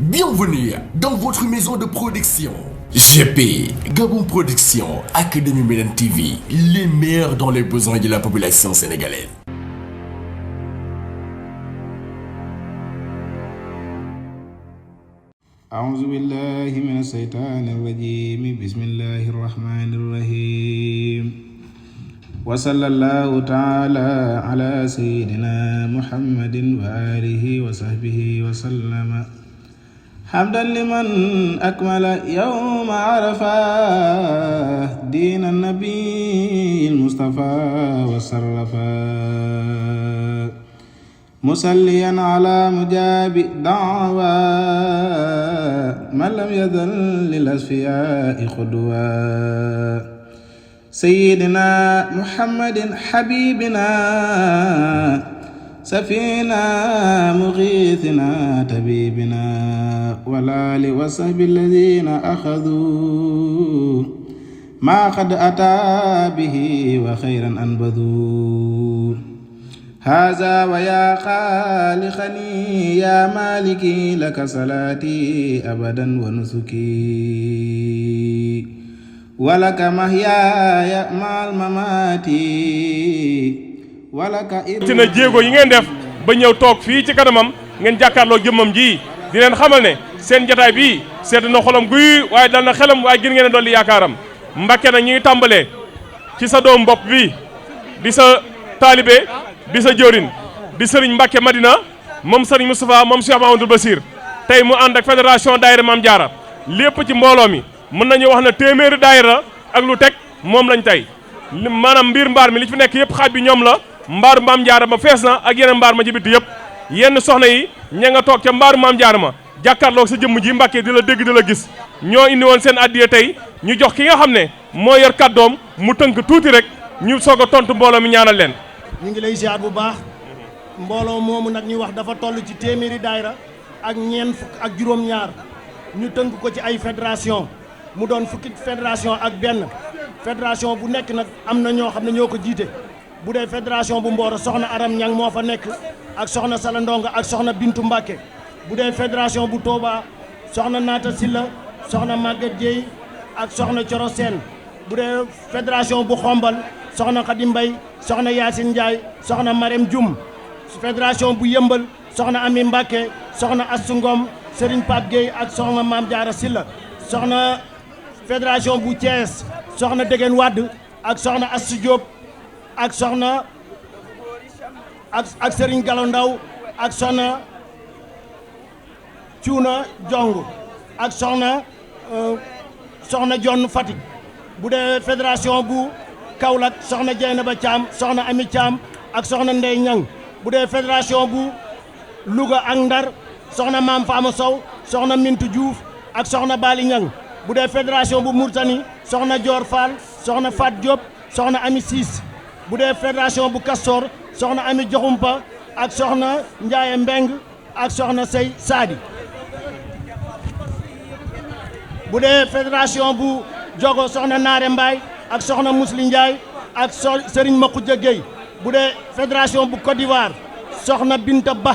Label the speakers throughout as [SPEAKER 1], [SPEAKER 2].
[SPEAKER 1] Bienvenue dans votre maison de production. GP, Gabon Production, Académie Médine TV, les meilleurs dans les besoins de la population sénégalaise.
[SPEAKER 2] أعوذ بالله من الشيطان الرجيم بسم الله الرحمن الرحيم وصلى الله تعالى على سيدنا محمد وآله وصحبه وسلم حمدا لمن أكمل يوم عرفة دين النبي المصطفى وصرفا مسليا على مجاب دعوى من لم يزل للأصفياء قدوة سيدنا محمد حبيبنا سفينا مغيثنا طبيبنا والآل وصحب الذين أخذوا ما قد أتى به وخيرا أنبذوا هذا ويا خالقني يا مالكي لك صلاتي أبدا ونسكي ولك محياي مع الممات ولك
[SPEAKER 3] tina jéego yi ngeen def ba ñëw toog fii ci kanamam ngeen jàkkaarloo jëmmam ji di leen xamal ne seen jotaay bii sedd na xolam guy waaye dal na xelam waaye gën ngeen a dolli yaakaaram Mbàkke na ñuy tàmbalee ci sa doom bopp bi di sa taalibe di sa jëwrin di sëriñ Mbàkke Madina moom sëriñ Moustapha moom Cheikh Mahamadou Bassir tey mu ànd ak fédération daayira Maam Jaara lépp ci mbooloo mi mën nañu wax ne téeméeri daayira ak lu teg moom lañ tey maanaam mbir mbaar mi li fi nekk yëpp xaaj bi ñoom la mbaaru Maam Jaara ma fees na ak yeneen mbaar ma ci biti yëpp yenn soxna yi ña nga toog ca mbaaru Maam Jaara ma jàkkaarloog sa jëmm ji Mbàkke di la dégg di la gis ñoo indi woon seen addiya tey ñu jox ki nga xam ne moo yor kàddoom mu tënk tuuti rek ñu soog a tontu mbooloo mi ñaanal leen.
[SPEAKER 4] ñu ngi lay ziar bu baax mbooloo moomu nag ñu wax dafa toll ci téeméeri daayra ak ñeent fukk ak juróom-ñaar ñu tënk ko ci ay fédération mu doon fukki fédération ak benn fédération bu nekk nag am na ñoo xam ne ñoo ko jiite bu dee fédération bu Mboro soxna Aram Ñang moo fa nekk ak soxna Sala Ndonga ak soxna Bintu Mbàkke bu dee fédération bu Touba soxna Naata Silla soxna Maguette Dieye ak soxna Coro Sène bu dee fédération bu Xombal soxna Khady Mbay soxna Yacine Ndiaye soxna Marème Dioum fédération bu Yëmbal soxna Ami Mbàkke soxna Astou Ngom Serigne Pape Gueye ak soxna Mame Diarra Silla soxna fédération bu Thiès soxna Degen Wade ak soxna Astou Diop ak soxna ak Serigne Gallo Ndaw ak soxna Cuuna Jong ak soxna Jonn Fatick bu dee fédération bu Kaolack soxna Dieynaba Thiam soxna Ami Thiam ak soxna Ndey Ñang bu dee fédération bu Louga ak Ndar soxna Maam Fama Sow soxna Mintu Diouf ak soxna Bali Ñang bu dee fédération bu Mourtani soxna Dior Fall soxna Fat Diop soxna Ami Siis bu dee fédération bu Castor soxna Ami Joxumpa ak soxna Ndiaye Mbeng ak soxna Sey Saadi bu dee fédération bu Jogo soxna Naare Mbaay ak soxna Musli Ndiaye ak Serigne Makhoudia Gueye bu dee fédération bu Côte d'Ivoire soxna Binta Ba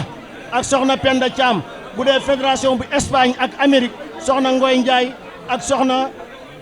[SPEAKER 4] ak soxna Penda Thiam bu dee fédération bu Espagne ak Amérique soxna Ngoy Ndiaye ak soxna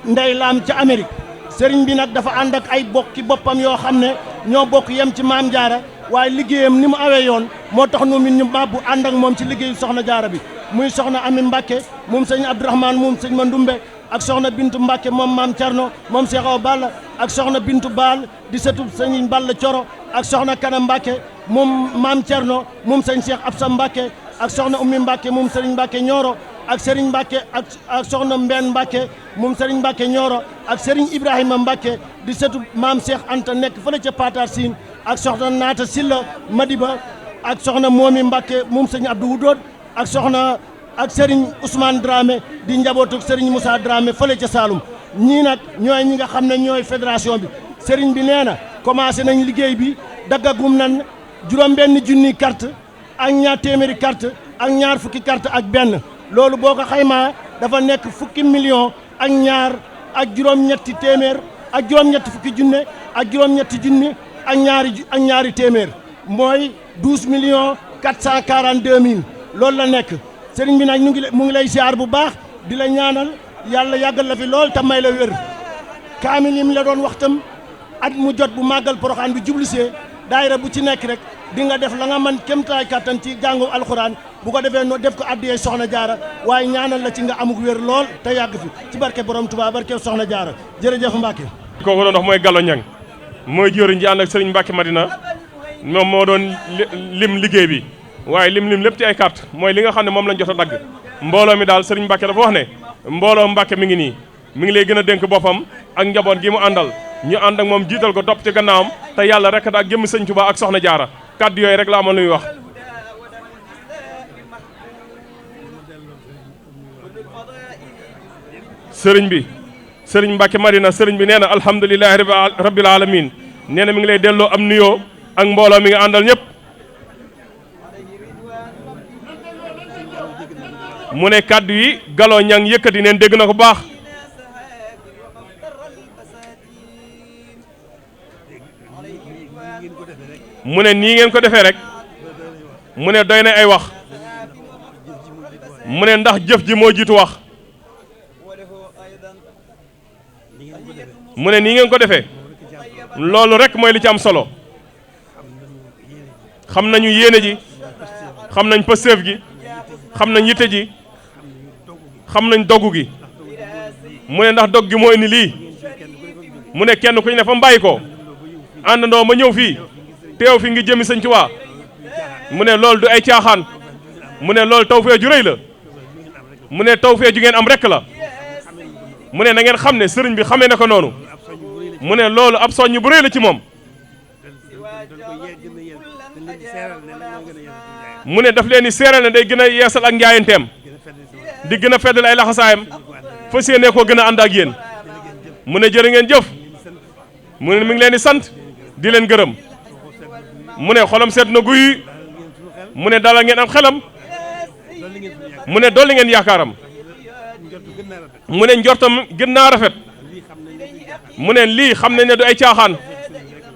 [SPEAKER 4] Ndey Lam ca Amérique Serigne bi nag dafa ànd ak ay bokki boppam yoo xam ne ñoo bokk yem ci Maam Jaara waaye liggéeyam ni mu awee yoon moo tax nu min ñu mabbu ànd ak moom ci liggéeyu soxna Jaara bi muy soxna Ami Mbàkke moom sëñ Abdourahmane moom sëñ Mandumbe ak soxna Bintu Mbàkke moom Maam Cerno moom Cheikh Awa Balla ak soxna Bintu Baal di sëtub sëñ Balla Coro ak soxna Kana Mbàkke moom Maam Cerno moom sëñ Cheikh Absa Mbàkke ak soxna Ummi Mbàkke moom Sëriñ Mbàkke Ñooro ak Sëriñ Mbàkke ak soxna Mbenn Mbàkke moom Sëriñ Mbàkke Ñooro ak Sëriñ Ibrahima Mbàkke di sëtub Maam Cheikh Anta nekk fële ca Patar Siin ak soxna Naata Silla Madiba ak soxna Moomi Mbàkke moom sëñ Abdou Wudood ak soxna ak Serigne Ousmane Dramé di njabootu Serigne Moussa Dramé fële ca Saloum ñii nag ñooy ñi nga xam ne ñooy fédération bi Serigne bi nee na commencé nañ liggéey bi daggagum nan juróom-benn junni carte ak ñaar téeméeri carte ak ñaar fukki carte ak benn loolu boo ko xaymaa dafa nekk fukki million ak ñaar ak juróom-ñetti téeméer ak juróom-ñetti fukki junne ak juróom-ñetti junni ak ñaari téeméer mooy 12 millions 442 mille loolu la nekk sëriñ bi nag mu ngi lay siyaar bu baax di la ñaanal yàlla yàggal la fi lool te may la wér kaamil yi mu la doon waxtam at mu jot bu màggal Poroxaan bi jublisee daayira bu ci nekk rek di nga def la nga mën kémtaay kattan ci jàngu alxuraan bu ko defee no def ko addiyee soxna jaara waaye ñaanal la ci nga amuk wér lool te yàgg fi ci barke borom Tuubaa barke soxna jaara jërëjëf Mbacke.
[SPEAKER 3] kooku doon wax mooy Gallo Ñang mooy jëriñ ji ànd ak Serigne Mbacke Madina moom moo doon lim liggéey bi waaye lim lépp ci ay carte mooy li nga xam ne moom lañ jot a dagg mbooloo mi daal Serigne Mbacke dafa wax ne mbooloo Mbacke mi ngi nii mi ngi lay gën a dénk boppam ak njaboot gi mu àndal ñu ànd ak moom jiital ko topp ci gannaawam te yàlla rek ak jëmm Sëñ Tuubaa ak soxna jaara kàddu yooyu rek la amoon luy wax. sëriñ Mbacke Madina sëriñ bi nee na alhamdulilahi rabbil alamin nee na mi ngi lay delloo am nuyoo ak mbooloo mi nga àndal ñëpp. mu ne kàddu yi Gallo Ñang yëkkati neen dégg na ko baax. mu ne nii ngeen ko defee rek mu ne doy na ay wax mu ne ndax jëf ji moo jiitu wax mu ne nii ngeen ko defee loolu rek mooy li ci am solo xam nañu yéene ji xam nañ pësteef gi xam nañ yitte ji xam nañ doggu gi mu ne ndax dogg gi moo indi lii mu ne kenn ku ñu ne fa mbàyyi ko àndandoo ma ñëw fii teew fi ngi jëmi Sëñ Tuubaa mu ne loolu du ay caaxaan mu ne loolu tawfeex ju rëy la mu ne tawfeex ju ngeen am rek la mu ne na ngeen xam ne sëriñ bi xamee na ko noonu mu ne loolu ab soññ bu rëy la ci moom mu ne daf leen di seeral ne day gën a yeesal ak njaayanteem di gën a feddal ay laxasaayam fas yéene koo gën a ànd ak yéen mu ne jërë ngeen jëf mu ne mi ngi leen di sant di leen gërëm mu ne xolam seet na guy mu ne dalal ngeen am xelam mu ne dolli ngeen yaakaaram mu ne njortam gën naa rafet mu ne lii xam nañ ne du ay caaxaan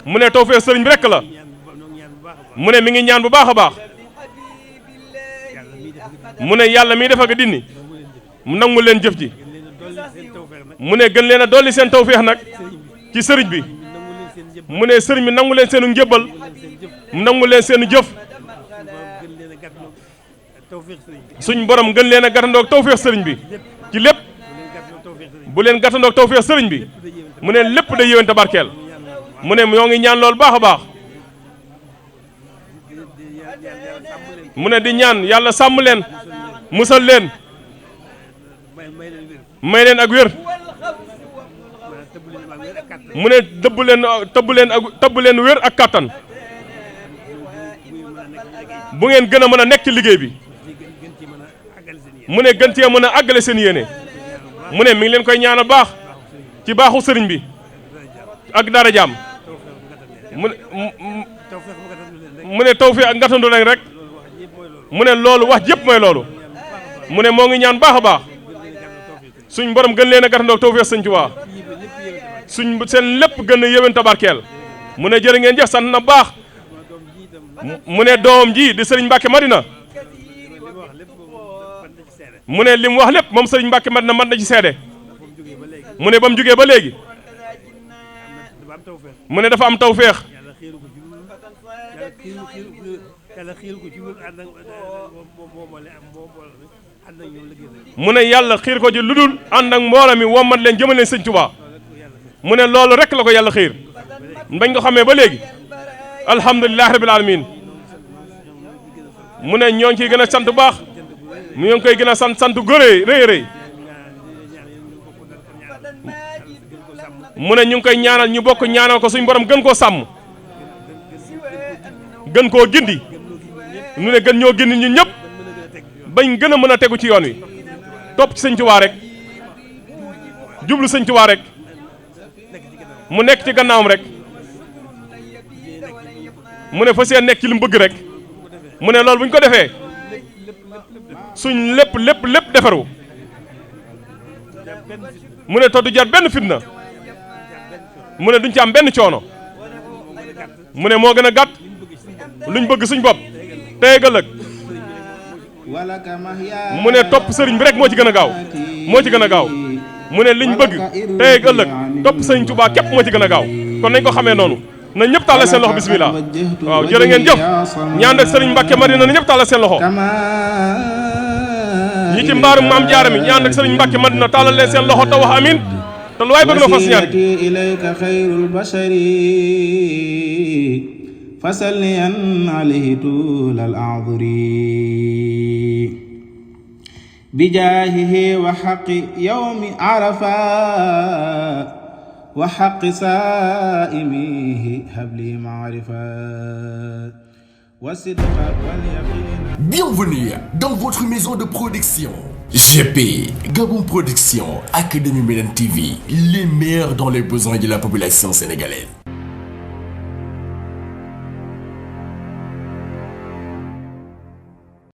[SPEAKER 3] mu ne tawfeex sëriñ bi rekk la mu ne mi ngi ñaan bu baax a baax mu ne yàlla miy def ak dindi mu nangu leen jëf ji mu ne gën leen a dolli seen tawfeex nag ci sëriñ bi mu ne sëriñ bi nangu leen seenu njëbbal mu nangu leen seenu jëf suñ borom gën leen a gàttandoog tawfeex sëriñ bi ci lépp bu leen gàttandoog tawfeex sëriñ bi mu ne lépp day yéwén te barkeel mu ne ñoo ngi ñaan loolu baax a baax mu ne di ñaan yàlla sàmm leen musal leen may leen ak wér mu ne tëbb leen wér ak kàttan bu ngeen gën a mën a nekk ci liggéey bi mu ne gën cee mën a àggale seen yéene mu ne mi ngi leen koy ñaanal baax ci baaxu sëriñ bi ak darajaam mu ne tawfeex ak ngatandu leen rek mu ne loolu wax yëpp mooy loolu mu ne moo ngi ñaan baax a baax suñ borom gën leen a gàttandoog tawfeex Sëñ Tuubaa suñ seen lépp gën a yéwén tabarkeel mu ne jërë ngeen jëf sant na baax mu ne doom ji di Sëriñ Mbacke Madina mu ne li mu wax lépp moom Sëriñ Mbacke Madina mën na ci seede mu ne ba mu jógee ba léegi mu ne dafa am tawfeex mu ne yàlla xiir ko ci lu dul ànd ak mbooloo mi wommat leen jëmal leen Sëñ Tuubaa mu ne loolu rek la ko yàlla xiir bañ ko xamee ba léegi alhamdulilahi rabbil alamin mu ne ñoo ngi ciy gën a sant bu baax mu ñoo ngi koy gën a sant gëree rëy rëy mu ne ñu ngi koy ñaanal ñu bokk ñaanal ko suñ borom gën koo sàmm gën koo gindi mu ne gën ñoo gindi ñun ñëpp bañ gën a mën a tegu ci yoon wi topp ci Sëñ Tuubaa rek jublu Sëñ Tuubaa rek mu nekk ci gannaawam rek mu ne fa seen nekk ci li mu bëgg rek mu ne loolu bu ñu ko defee suñ lépp defaru mu ne te du jar benn fitna mu ne duñ ci am benn coono mu ne moo gën a gàtt luñ bëgg suñ bopp tey ëllëg mu ne topp sëriñ bi rek moo ci gën a gaaw moo ci gën a gaaw mu ne liñ bëgg tey ak ëllëg topp sëriñ Tuubaa képp moo ci gën a gaaw kon nañ ko xamee noonu na ñëpp tàllal seen loxo bismillah waaw jërë ngeen jëf ñaan ak sëriñ Mbàkke Madina na ñëpp tàllal seen loxo ñi ci mbaarum maam jaara mi ñaan ak sëriñ Mbàkke Madina tàllal leen seen loxo te wax amin te lu waay bëgg na fas ñaan
[SPEAKER 2] ilayka xayrul bashari fasalliyan alayhi tulal a'dhuri bijaahihi wa haqqi yawmi arafa wa haqqi saa'imihi habli ma'rifa wa sidqa wal yaqin.
[SPEAKER 1] Bienvenue dans votre maison de production. GP, Gabon Production, Académie Médine TV, les meilleurs dans les besoins de la population sénégalaise.